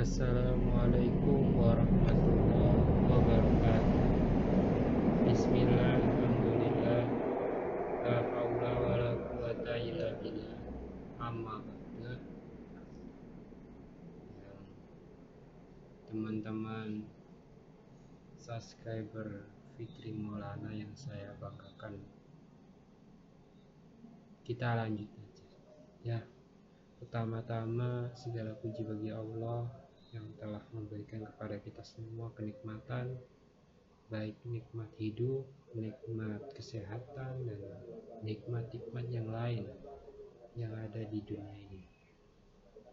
Assalamualaikum warahmatullahi wabarakatuh. Bismillah, alhamdulillah, la haula wala quwata illa billah. Amma ba'du. Teman-teman subscriber Fikri Maulana yang saya banggakan, kita lanjut aja ya. Pertama-tama segala puji bagi Allah yang telah memberikan kepada kita semua kenikmatan, baik nikmat hidup, nikmat kesehatan, dan nikmat-nikmat yang lain yang ada di dunia ini.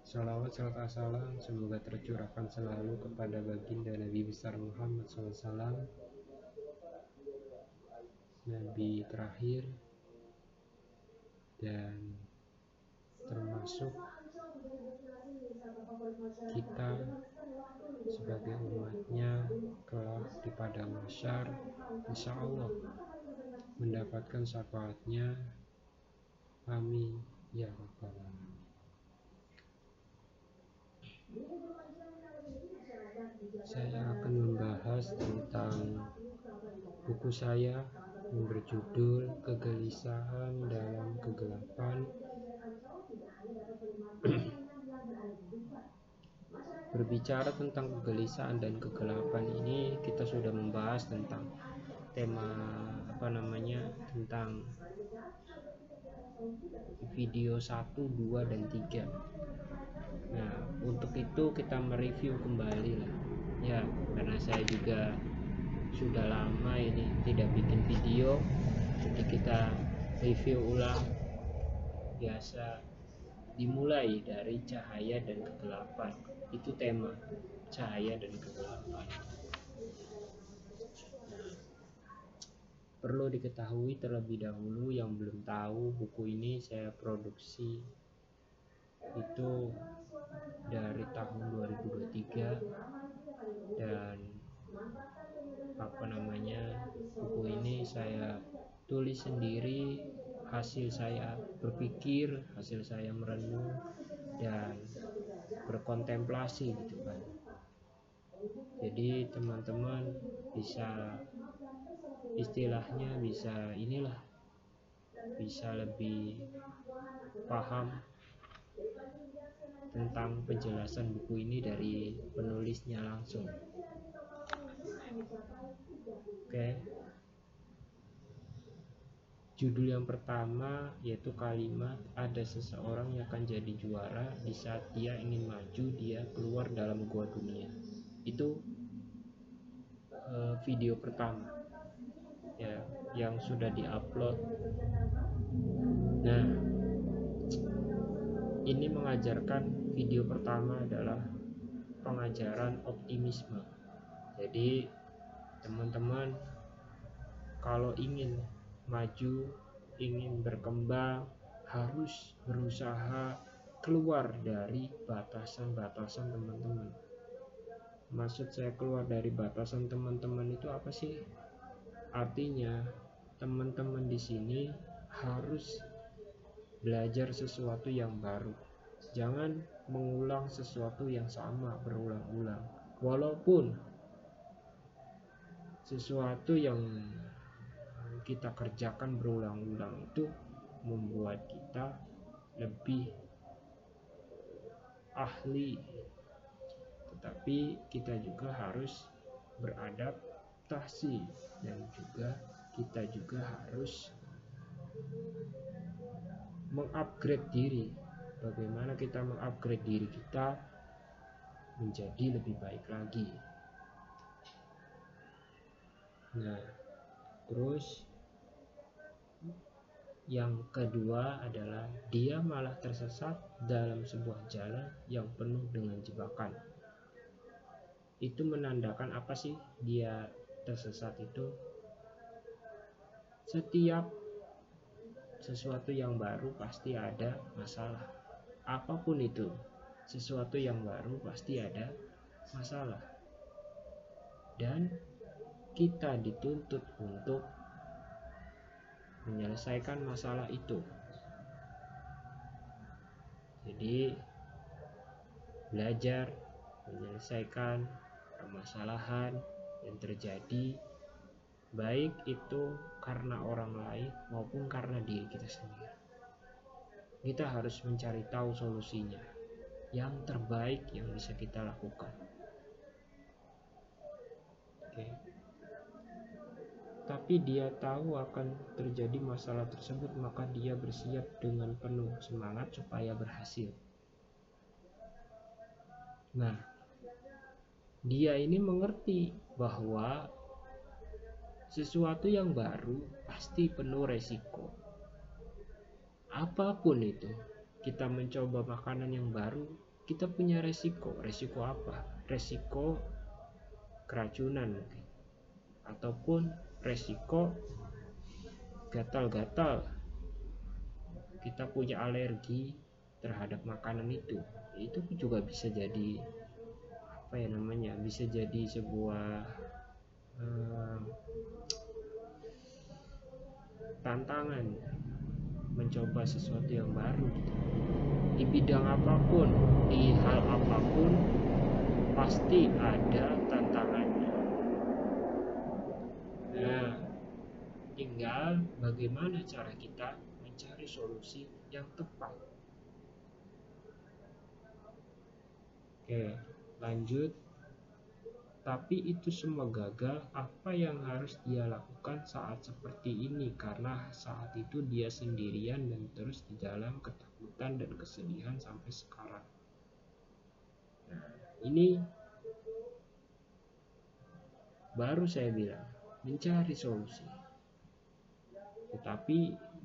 Salawat serta salam semoga tercurahkan selalu kepada baginda Nabi besar Muhammad SAW, Nabi terakhir, dan termasuk kita sebagai umatnya kelak di padang mahsyar, insya Allah mendapatkan syafaatnya. Amin ya rabbal alamin. Saya akan membahas tentang buku saya yang berjudul Kegelisahan dalam Kegelapan. Berbicara tentang kegelisahan dan kegelapan ini, kita sudah membahas tentang tema tentang video 1, 2, dan 3. Nah, untuk itu kita mereview kembali lah ya, karena saya juga sudah lama ini tidak bikin video, jadi kita review ulang. Biasa dimulai dari cahaya dan kegelapan, itu tema cahaya dan kegelapan. Perlu diketahui terlebih dahulu yang belum tahu, buku ini saya produksi itu dari tahun 2023, dan buku ini saya tulis sendiri, hasil saya berpikir, hasil saya merenung dan berkontemplasi gitu kan. Jadi teman-teman bisa istilahnya bisa lebih paham tentang penjelasan buku ini dari penulisnya langsung. Oke. Judul yang pertama yaitu kalimat ada seseorang yang akan jadi juara di saat dia ingin maju, dia keluar dalam gua dunia. Itu video pertama ya yang sudah diupload. Nah, ini mengajarkan, video pertama adalah pengajaran optimisme. Jadi teman-teman kalau ingin maju, ingin berkembang, harus berusaha keluar dari batasan-batasan teman-teman. Maksud saya keluar dari batasan teman-teman itu apa sih? Artinya teman-teman di sini harus belajar sesuatu yang baru. Jangan mengulang sesuatu yang sama berulang-ulang. Walaupun sesuatu yang kita kerjakan berulang-ulang itu membuat kita lebih ahli, tetapi kita juga harus beradaptasi, dan juga kita juga harus mengupgrade diri. Bagaimana kita mengupgrade diri kita menjadi lebih baik lagi. Nah, terus yang kedua adalah dia malah tersesat dalam sebuah jalan yang penuh dengan jebakan. Itu menandakan apa sih dia tersesat itu? Setiap sesuatu yang baru pasti ada masalah. Apapun itu, sesuatu yang baru pasti ada masalah. Dan kita dituntut untuk menyelesaikan masalah itu. Jadi belajar menyelesaikan permasalahan yang terjadi, baik itu karena orang lain maupun karena diri kita sendiri. Kita harus mencari tahu solusinya, yang terbaik yang bisa kita lakukan. Oke. Tapi dia tahu akan terjadi masalah tersebut, maka dia bersiap dengan penuh semangat supaya berhasil. Nah, dia ini mengerti bahwa sesuatu yang baru pasti penuh resiko. Apapun itu, kita mencoba makanan yang baru, kita punya resiko. Resiko apa? Resiko keracunan mungkin, ataupun resiko gatal-gatal. Kita punya alergi terhadap makanan itu juga bisa jadi bisa jadi sebuah tantangan mencoba sesuatu yang baru gitu. Di bidang apapun, di hal apapun, pasti ada tantangannya. Nah, tinggal bagaimana cara kita mencari solusi yang tepat. Oke, lanjut. Tapi itu semua gagal, apa yang harus dia lakukan saat seperti ini? Karena saat itu dia sendirian dan terus di dalam ketakutan dan kesedihan sampai sekarang. Nah, ini baru saya bilang, mencari solusi. Tetapi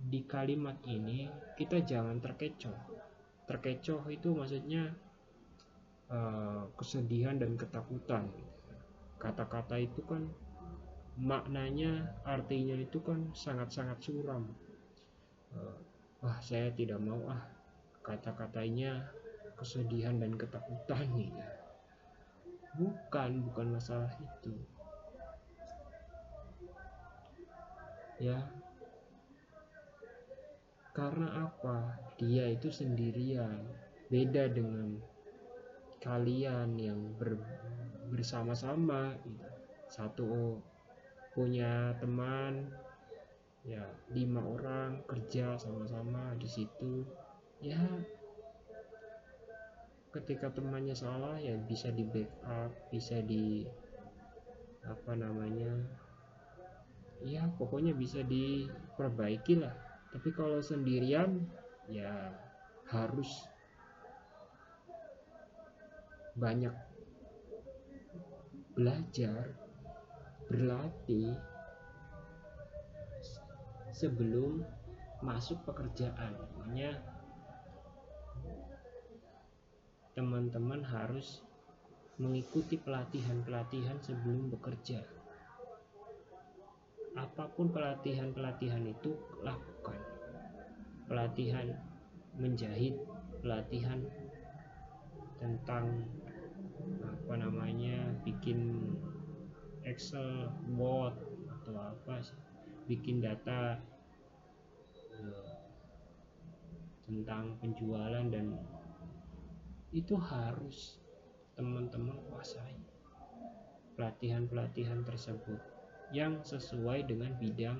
di kalimat ini kita jangan terkecoh. Terkecoh itu maksudnya kesedihan dan ketakutan. Kata-kata itu kan maknanya, artinya itu kan sangat-sangat suram. Saya tidak mau kata-katanya kesedihan dan ketakutan gitu. Bukan masalah itu. Ya. Karena apa? Dia itu sendirian. Beda dengan kalian yang bersama-sama gitu. Satu punya teman ya 5 orang kerja sama-sama di situ, ya ketika temannya salah ya bisa di backup, bisa di ya pokoknya bisa diperbaiki lah. Tapi kalau sendirian ya harus banyak belajar, berlatih sebelum masuk pekerjaan. Makanya teman-teman harus mengikuti pelatihan-pelatihan sebelum bekerja. Apapun pelatihan itu lakukan. Pelatihan menjahit, pelatihan tentang bikin Excel board atau bikin data tentang penjualan, dan itu harus teman-teman kuasai pelatihan-pelatihan tersebut yang sesuai dengan bidang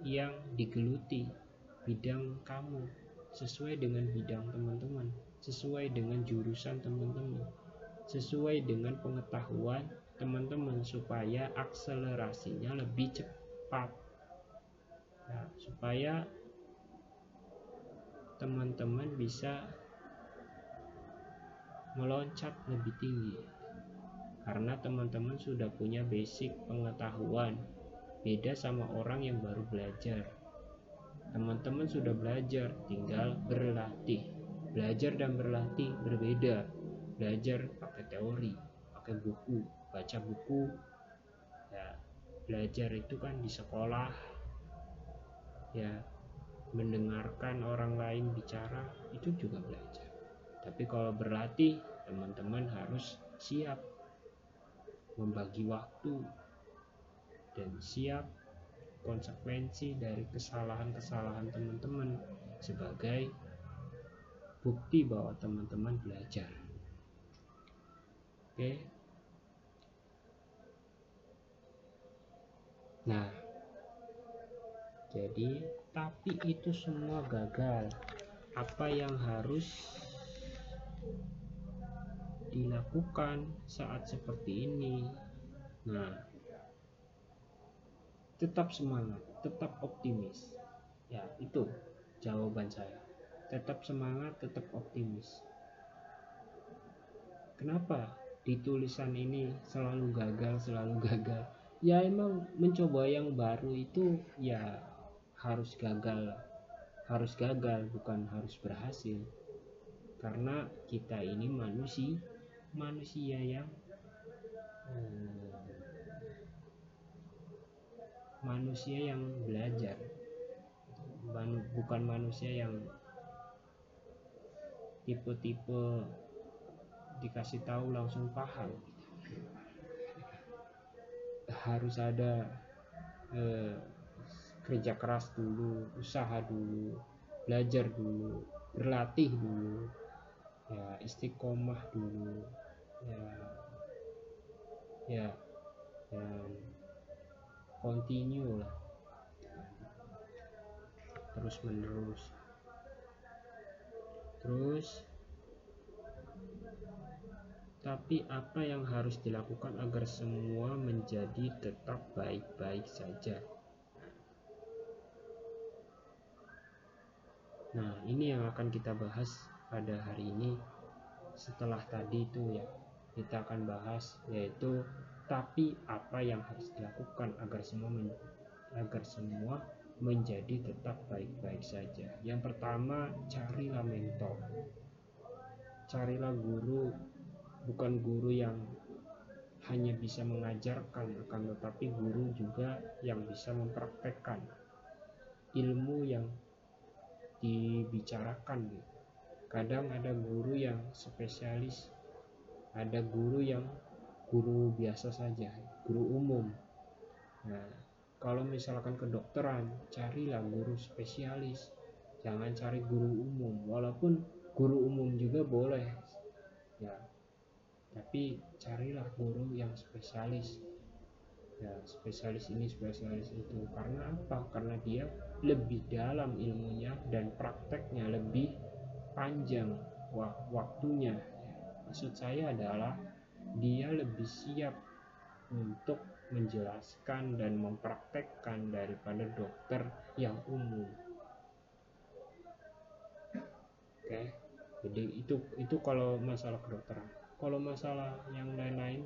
yang digeluti, bidang kamu, sesuai dengan bidang teman-teman, sesuai dengan jurusan teman-teman, sesuai dengan pengetahuan teman-teman, supaya akselerasinya lebih cepat. Nah, supaya teman-teman bisa meloncat lebih tinggi, karena teman-teman sudah punya basic pengetahuan. Beda sama orang yang baru belajar. Teman-teman sudah belajar, tinggal berlatih. Belajar dan berlatih berbeda. Belajar pakai teori, pakai buku, baca buku. Ya, belajar itu kan di sekolah. Ya, mendengarkan orang lain bicara itu juga belajar. Tapi kalau berlatih, teman-teman harus siap membagi waktu dan siap konsekuensi dari kesalahan-kesalahan teman-teman sebagai bukti bahwa teman-teman belajar. Oke. Nah, jadi tapi itu semua gagal. Apa yang harus dilakukan saat seperti ini? Nah, tetap semangat, tetap optimis. Ya, itu jawaban saya. Tetap semangat, tetap optimis. Kenapa di tulisan ini selalu gagal, selalu gagal? Ya emang mencoba yang baru itu ya harus gagal, bukan harus berhasil. Karena kita ini manusia yang belajar, bukan manusia yang tipe-tipe dikasih tahu langsung paham. Harus ada kerja keras dulu, usaha dulu, belajar dulu, berlatih dulu, ya istiqomah dulu, ya dan continue lah, terus menerus. Tapi apa yang harus dilakukan agar semua menjadi tetap baik-baik saja? Nah, ini yang akan kita bahas pada hari ini. Setelah tadi itu ya, kita akan bahas yaitu tapi apa yang harus dilakukan agar semua menjadi tetap baik-baik saja. Yang pertama, carilah mentor. Carilah guru, bukan guru yang hanya bisa mengajarkan, akan tetapi guru juga yang bisa mempraktekkan ilmu yang dibicarakan. Kadang ada guru yang spesialis, ada guru yang guru biasa saja, guru umum. Nah, kalau misalkan kedokteran, carilah guru spesialis, jangan cari guru umum. Walaupun guru umum juga boleh ya, tapi carilah guru yang spesialis ya, spesialis ini spesialis itu. Karena apa? Karena dia lebih dalam ilmunya dan prakteknya lebih panjang waktunya. Maksud saya adalah dia lebih siap untuk menjelaskan dan mempraktekkan daripada dokter yang umum. Oke, jadi itu kalau masalah kedokteran. Kalau masalah yang lain-lain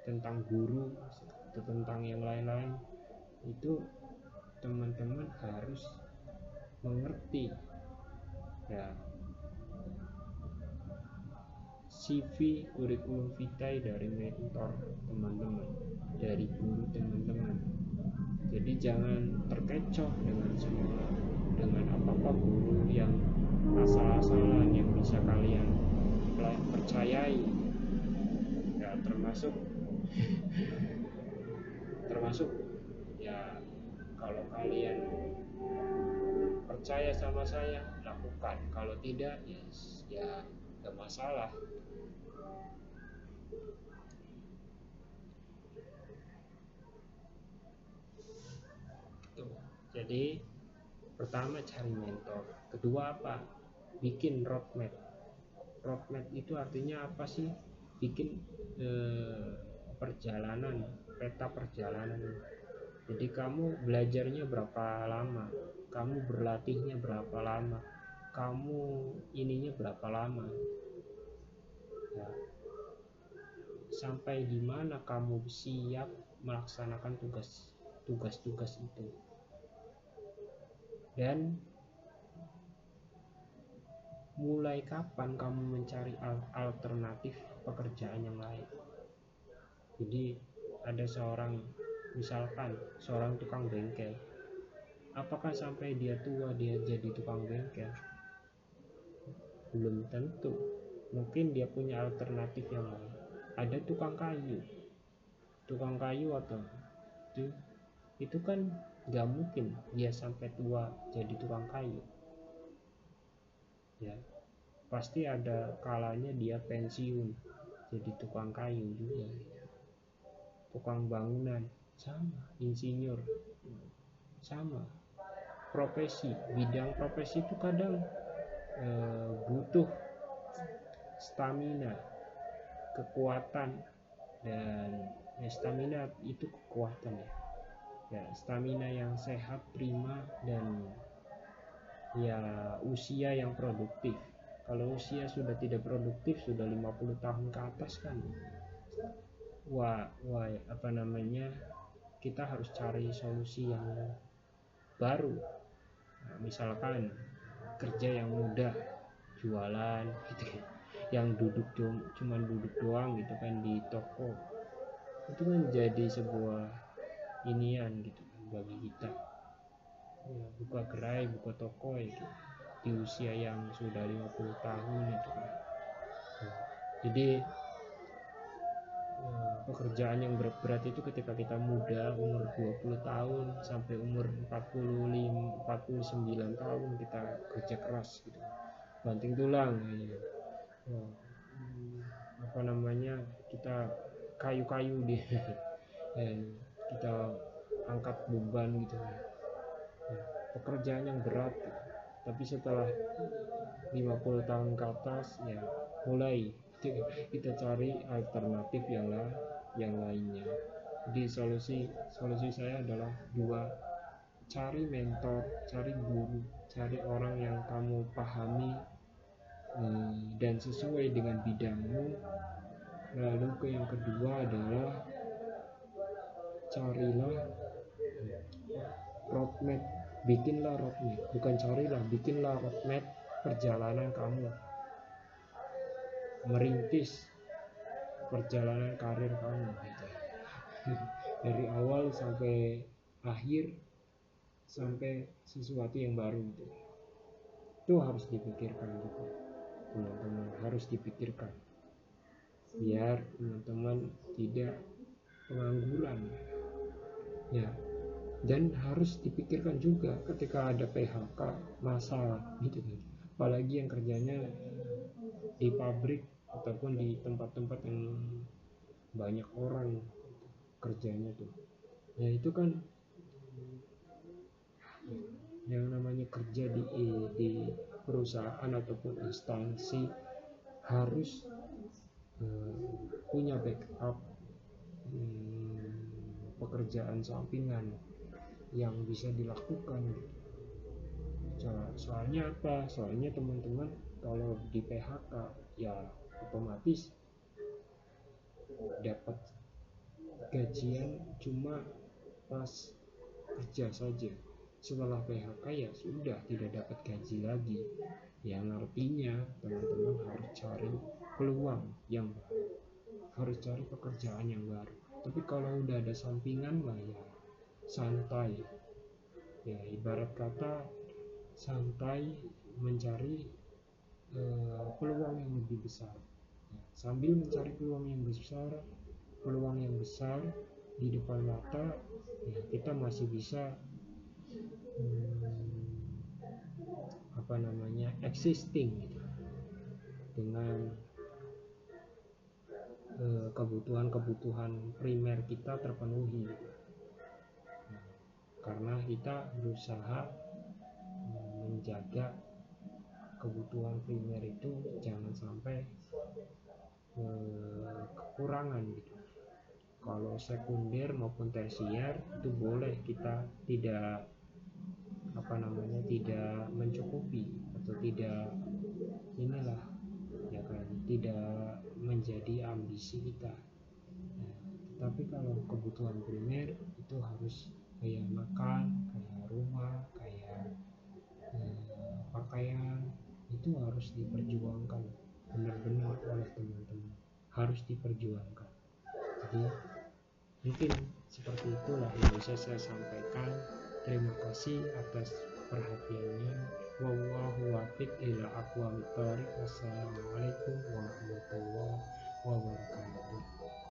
tentang guru atau tentang yang lain-lain, itu teman-teman harus mengerti ya, CV kurikulum vitae dari mentor teman-teman, dari guru teman-teman. Jadi jangan terkecoh dengan apa-apa guru yang asal-asalan yang bisa kalian percayai ya, termasuk ya, kalau kalian percaya sama saya, lakukan. Kalau tidak, ya gak masalah. Tuh. Jadi pertama cari mentor, kedua apa? Bikin roadmap. Roadmap itu artinya apa sih? Bikin perjalanan, peta perjalanan. Jadi kamu belajarnya berapa lama, kamu berlatihnya berapa lama, kamu ininya berapa lama ya, sampai di mana kamu siap melaksanakan tugas-tugas itu. Dan mulai kapan kamu mencari alternatif pekerjaan yang lain. Jadi ada misalkan seorang tukang bengkel, apakah sampai dia tua dia jadi tukang bengkel? Belum tentu. Mungkin dia punya alternatif yang lain. Ada tukang kayu atau itu kan gak mungkin dia sampai tua jadi tukang kayu ya, pasti ada kalanya dia pensiun jadi tukang kayu juga, tukang bangunan sama, insinyur sama. Profesi, bidang profesi itu kadang butuh stamina, kekuatan, dan stamina itu kekuatan ya, stamina yang sehat, prima, dan ya usia yang produktif. Kalau usia sudah tidak produktif, sudah 50 tahun ke atas kan, wah apa namanya, kita harus cari solusi yang baru. Nah, misalkan kerja yang mudah, jualan gitu kan, yang cuman duduk doang gitu kan di toko, itu kan jadi sebuah inian gitu kan bagi kita ya, buka gerai, buka toko itu di usia yang sudah 50 tahun itu kan. Jadi pekerjaan yang berat itu ketika kita muda, umur 20 tahun sampai umur 49 tahun kita kerja keras gitu, banting tulang ya. Apa namanya, kita kayu-kayu di kita angkat beban gitu ya, pekerjaan yang berat gitu. Tapi setelah 50 tahun ke atas ya mulai kita cari alternatif yang lainnya. Jadi solusi saya adalah dua: cari mentor, cari guru, cari orang yang kamu pahami dan sesuai dengan bidangmu. Lalu yang kedua adalah carilah roadmap, bikinlah roadmap perjalanan kamu merintis perjalanan karir kamu gitu. Dari awal sampai akhir, sampai sesuatu yang baru gitu. Itu harus dipikirkan gitu, teman-teman, harus dipikirkan biar teman-teman tidak pengangguran ya. Dan harus dipikirkan juga ketika ada PHK masalah gitu kan, apalagi yang kerjanya di pabrik ataupun di tempat-tempat yang banyak orang kerjanya tuh ya, itu kan yang namanya kerja di perusahaan ataupun instansi harus punya backup pekerjaan sampingan yang bisa dilakukan. Soalnya apa? Soalnya teman-teman kalau di PHK ya otomatis dapat gajian cuma pas kerja saja. Setelah PHK ya sudah tidak dapat gaji lagi. Yang artinya teman-teman harus cari peluang yang baru, harus cari pekerjaan yang baru. Tapi kalau udah ada sampingan lah ya santai ya, ibarat kata santai mencari peluang yang lebih besar ya, sambil mencari peluang yang besar di depan mata ya, kita masih bisa apa namanya, existing gitu, dengan kebutuhan primer kita terpenuhi gitu. Karena kita berusaha menjaga kebutuhan primer itu jangan sampai kekurangan gitu. Kalau sekunder maupun tersier itu boleh kita tidak tidak mencukupi atau tidak ya kan, tidak menjadi ambisi kita. Tapi kalau kebutuhan primer itu harus kayak makan, kayak rumah, kayak pakaian, itu harus diperjuangkan benar-benar oleh teman-teman, harus diperjuangkan. Jadi mungkin seperti itulah yang bisa saya sampaikan. Terima kasih atas perhatiannya. Wallahu waffiq ila aqwamit thoriq. Wassalamualaikum warahmatullahi wabarakatuh.